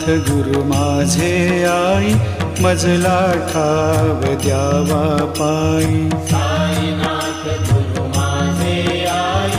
गुरु माझे आई, मजला ठाव द्यावा पायी. साईनाथ गुरु माझे आई,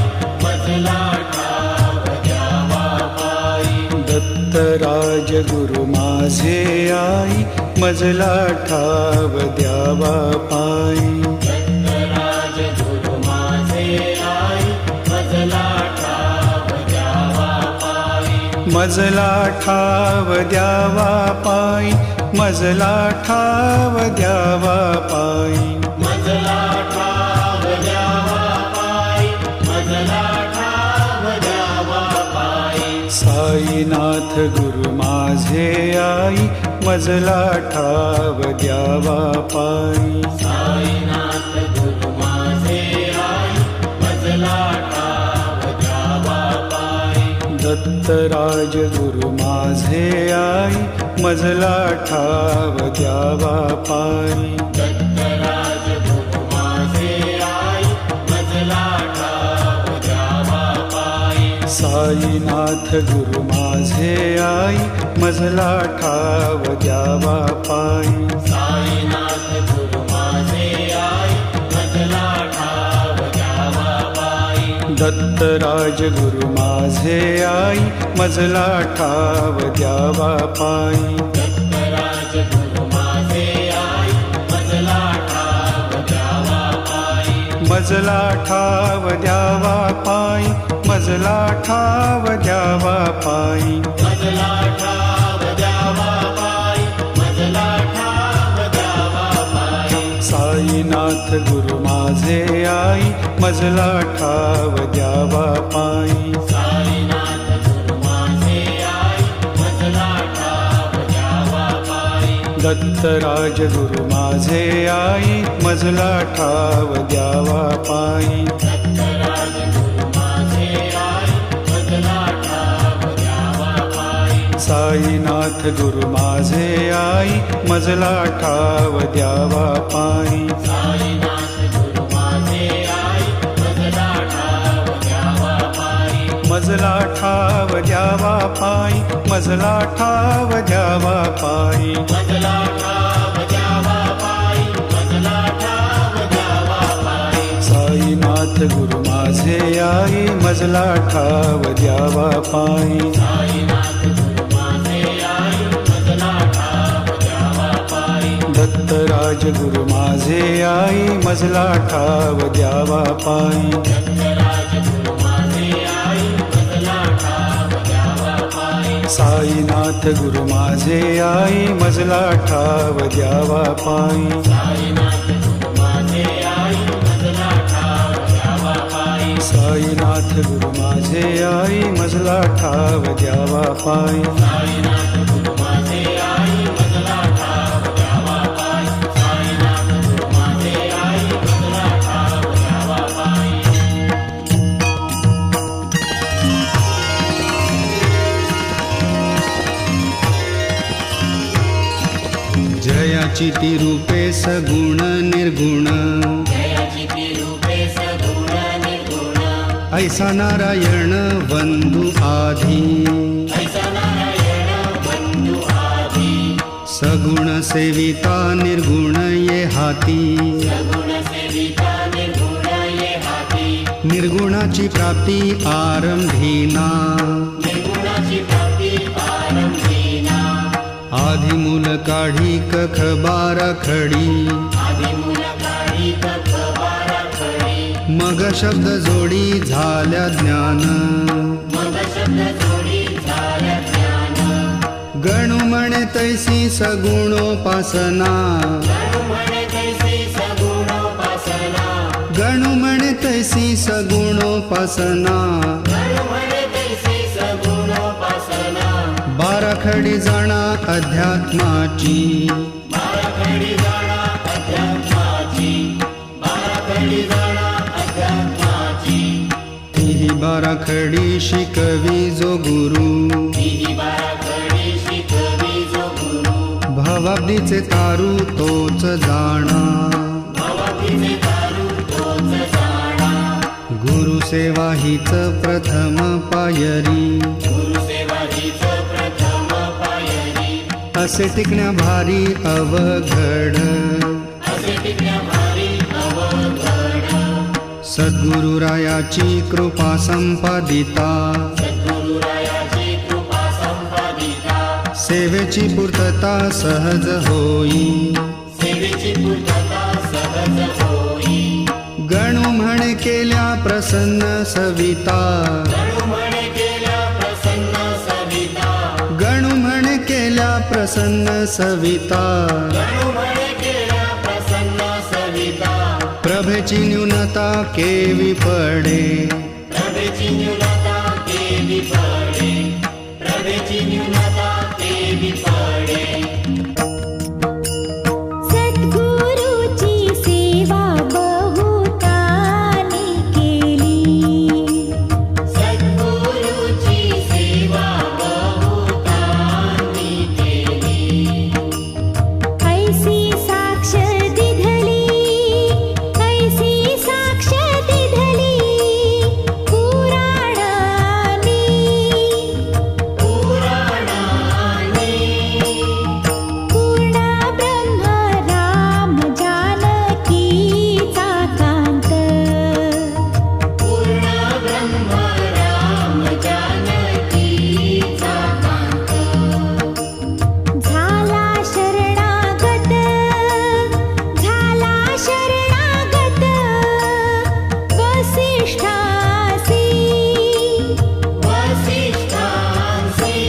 मजला ठाव द्यावा पायी. दत्तराज गुरु माझे आई, मजला ठाव द्यावा पायी. दत्तराज गुरु माझे आई, मजला ठाव द्यावा पायी. मजला ठाव द्यावा पायी, मजला ठाव द्यावा पायी. मजला ठाव द्यावा पायी, मजला ठाव द्यावा पायी. साईनाथ गुरु माझे आई, मजला ठाव द्यावा पायी. साईनाथ गुरु माझे आई, मजला ठाव द्यावा पायी. दत्तराज गुरु माझे आई, मजला ठाव द्यावा पायी. दत्तराज गुरु माझे आई, मजला ठाव द्यावा पायी. साईनाथ गुरु माझे आई, मजला ठाव द्यावा पायी. साईनाथ गुरु माझे आई, मजला ठाव द्यावा पायी. दत्तराज गुरु माझे आई, मजला ठाव द्यावा पायी. दत्तराज गुरु माझे आई, मजला ठाव द्यावा पायी. मजला ठाव द्यावा पायी, मजला ठाव द्यावा पायी. मजला ठाव द्यावा पायी, मजला ठाव द्यावा पायी. साईनाथ गुरु माझे आई, मजला ठाव द्यावा पायी. साईनाथ गुरु माझे आई, मजला ठाव द्यावा पायी. दत्तराज गुरु माझे आई, मजला ठाव द्यावा पायी. दत्तराज गुरु माझे आई, मजला ठाव द्यावा पायी. साईनाथ गुरु माझे आई, मजला ठाव द्यावा पायी. साईनाथ गुरु माझे आई, मजला ठाव द्यावा पायी. मजला ठाव द्यावा पायी, मजला ठाव द्यावा पायी. मजला ठाव द्यावा पायी, मजला ठाव द्यावा पायी. साईनाथ गुरु माझे आई, मजला ठाव द्यावा पायी. साईनाथ गुरु माझे आई, मजला ठाव द्यावा पायी. दत्तराज गुरु माझे आई, मजला ठाव द्यावा पायी. दत्तराज गुरु माझे आई, मजला ठाव द्यावा पायी. साईनाथ गुरु माझे आई, मजला ठाव द्यावा पायी. साईनाथ गुरु माझे आई, मजला ठाव द्यावा पायी. साईनाथ गुरु माझे आई, मजला ठाव द्यावा पायी. साईनाथ गुरु माझे आई, मजला ठाव द्यावा पायी. साईनाथ गुरु माझे आई, मजला ठाव द्यावा पायी. जयाची ती रूपे सगुण निर्गुण, जयाची ती रूपे सगुण निर्गुण. ऐसा नारायण बंधु आधी, ऐसा नारायण बंधु आधी. सगुण सेविता निर्गुण ये हाती. सगुण सेविता निर्गुण ये हाती. निर्गुणाची प्राप्ती आरंभीना, निर्गुणाची प्राप्ती आरंभीना. आधी मूल काढी कख बारा खडी. आदिमूल काढी कख बारा खडी. मग शब्द जोडी झाल्या ज्ञान. मग शब्द जोडी झाल्या ज्ञान. गणू म्हणे तैसी सगुणोपासना. गणु म्हणे तैसी सगुणोपासना. गणू म्हणे तैसी सगुणोपासना. गणु म्हणे तैसी सगुणोपासना. बाराखडी जाणा अध्यात्माची. बाराखडी जाणा अध्यात्माची. बाराखडी जाणा अध्यात्माची. तीही बाराखडी शिकवी जो गुरु. ही बाराखडी शिकवी जो गुरु. भवाब्दीचे तारू तोच जाणा. भवाब्दीचे तारू तोच जाणा. गुरुसेवा हीच प्रथम पायरी. गुरुसेवा हीच प्रथम पायरी. असे टिकण्या भारी अवघड असे टिकण्या भारी अवघड सद्गुरुरायाची कृपा संपादिता सद्गुरुरायाची कृपा संपादिता सेवेची पूर्तता सहज होई सेवेची पूर्तता सहज होई गणू म्हणे केल्या प्रसन्न सविता गणू म्हणे केल्या प्रसन्न सविता गणू म्हणे केल्या प्रसन्न सविता गणू म्हणे केल्या प्रसन्न सविता प्रभेची न्यूनता केवी पडे प्रभेची न्यूनता केवी पडे प्रभेची न्यूनता केवी पडे सद्गुरुची सेवा बहुतांनी केली सद्गुरुची सेवा बहुतांनी केली ऐसी साक्ष दिधली ऐसी साक्ष दिधली पुराणानी पुराणानी पूर्ण ब्रह्म राम जानकीचा कांत पूर्ण ब्रह्म राम जानकीचा कांत झाला शरणागत वसिष्ठासी वसिष्ठांसी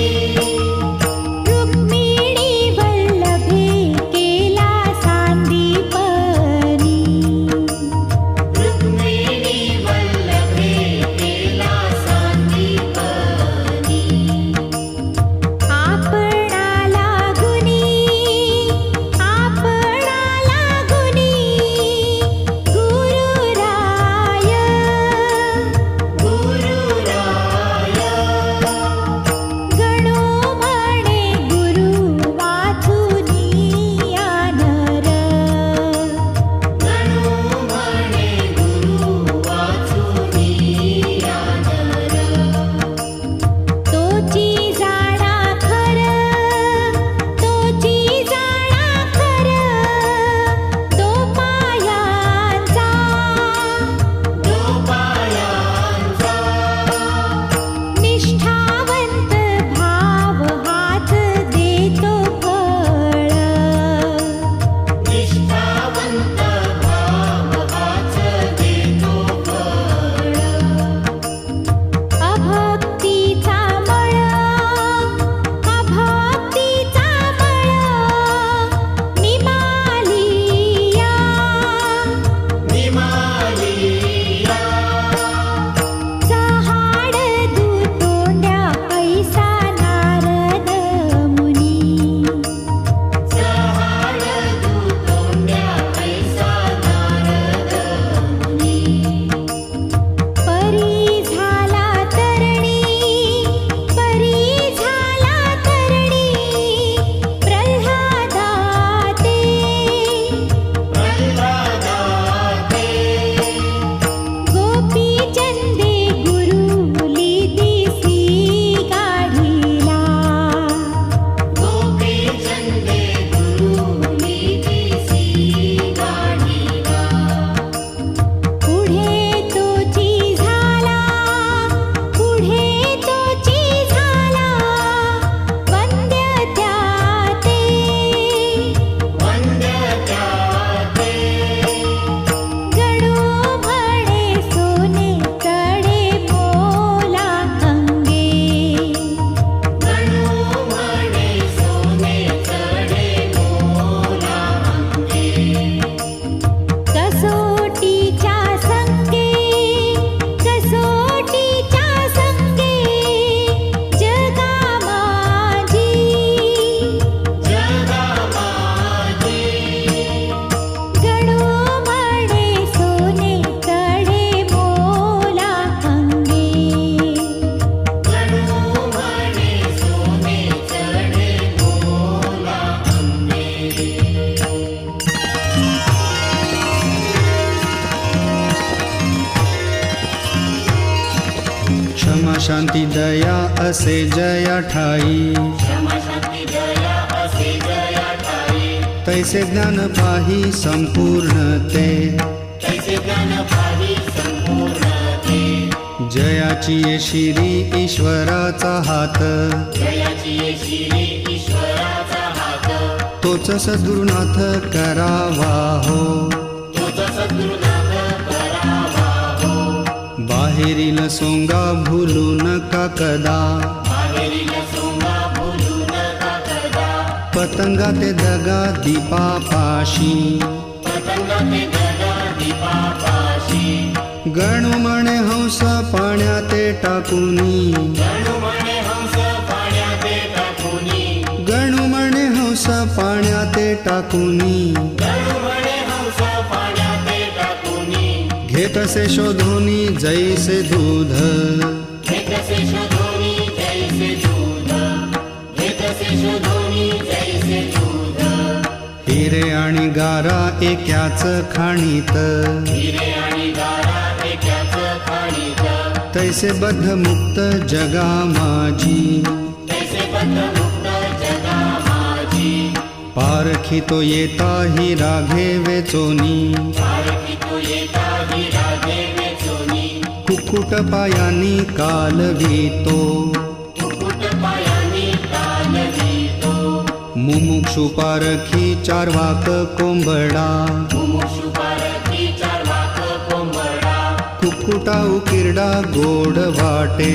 रुक्मिणी वल्लभे केला सांदीपनी रुक्मिणी वल्लभे केला सांदीपनी आपणाला गुणी गुरुराय गुरुराय गणो म्हणे गुरु वाचुनिया नर गणू म्हणे गुरु वाचुनिया नर तोची जाणा खर तो पायांचा गोपायांचा निष्ठावंत भाव हात देतो फळ निष्ठावंत भाव हाच देतो फळ अभक्तीचा मळ निमालिया निमालिया चहाड दुतोंड्या ऐसा नारद मुनी चहाड दुतोंड्या ऐसा नारद मुनी परी झाला तरणी प्रल्हादाते प्रल्हादाते गोपी चंदे गुरुली दिसी गाढीला गोपी चंदे गुरुली दिसी गाढीला पुढे तोची झाला वंद्य त्याते वंद्य त्याते गणू म्हणे सोने चढे मोला अंगे गणू म्हणे सोने चढे मोला अंगे कसोटीच्या संगे जगा माझी जगा माझी गणू म्हणे सोने चढे मोला अंगे गणू म्हणे सोने चढे मोला अंगे क्षमा शांती दया असे जया ठाई क्षमा शांती दया असे तैसे ज्ञान पाही संपूर्ण ते तैसे ज्ञान पाही संपूर्ण ते जयाची ये शिरी ईश्वराचा हात जयाची ये शिरी ईश्वराचा हात तोच सद्गुरुनाथ करावा हो तोच सद्गुरुनाथ करावा हो बाहेरील सोंगा भूलू नका कदा बाहेरील सोंगा भूलू नका कदा पतंगा ते दगा दीपापाशी पतंगा ते दगा दीपापाशी गणू म्हणे हंस पाण्याते टाकुनी गणू म्हणे हंस पाण्याते टाकुनी गणू म्हणे हंस पाण्याते टाकुनी गणू म्हणे हंस पाण्याते टाकुनी घेतसे शोधोनी जैसे दूध घेतसे शोधोनी जैसे दूध घेतसे शोधोनी जैसे दूध हिरे आणि गारा एकाच खाणीत हिरे आणि गारा एकाच खाणीत तैसे बद्ध मुक्त जगा माझी तैसे बद्धमुक्त जगा माझी पारखी तो येता ही राघे वेचोनी पारखी तो येता ही राधे वेचोनी कुक्कुट पायानी कालवितो कुक्कुट पायानी कालवितो मुमुक्षु पारखी चारवाक कोंबडा मुमुक्षु पारखी चारवाक कोंबडा कुक्कुटा उकिरडा गोड वाटे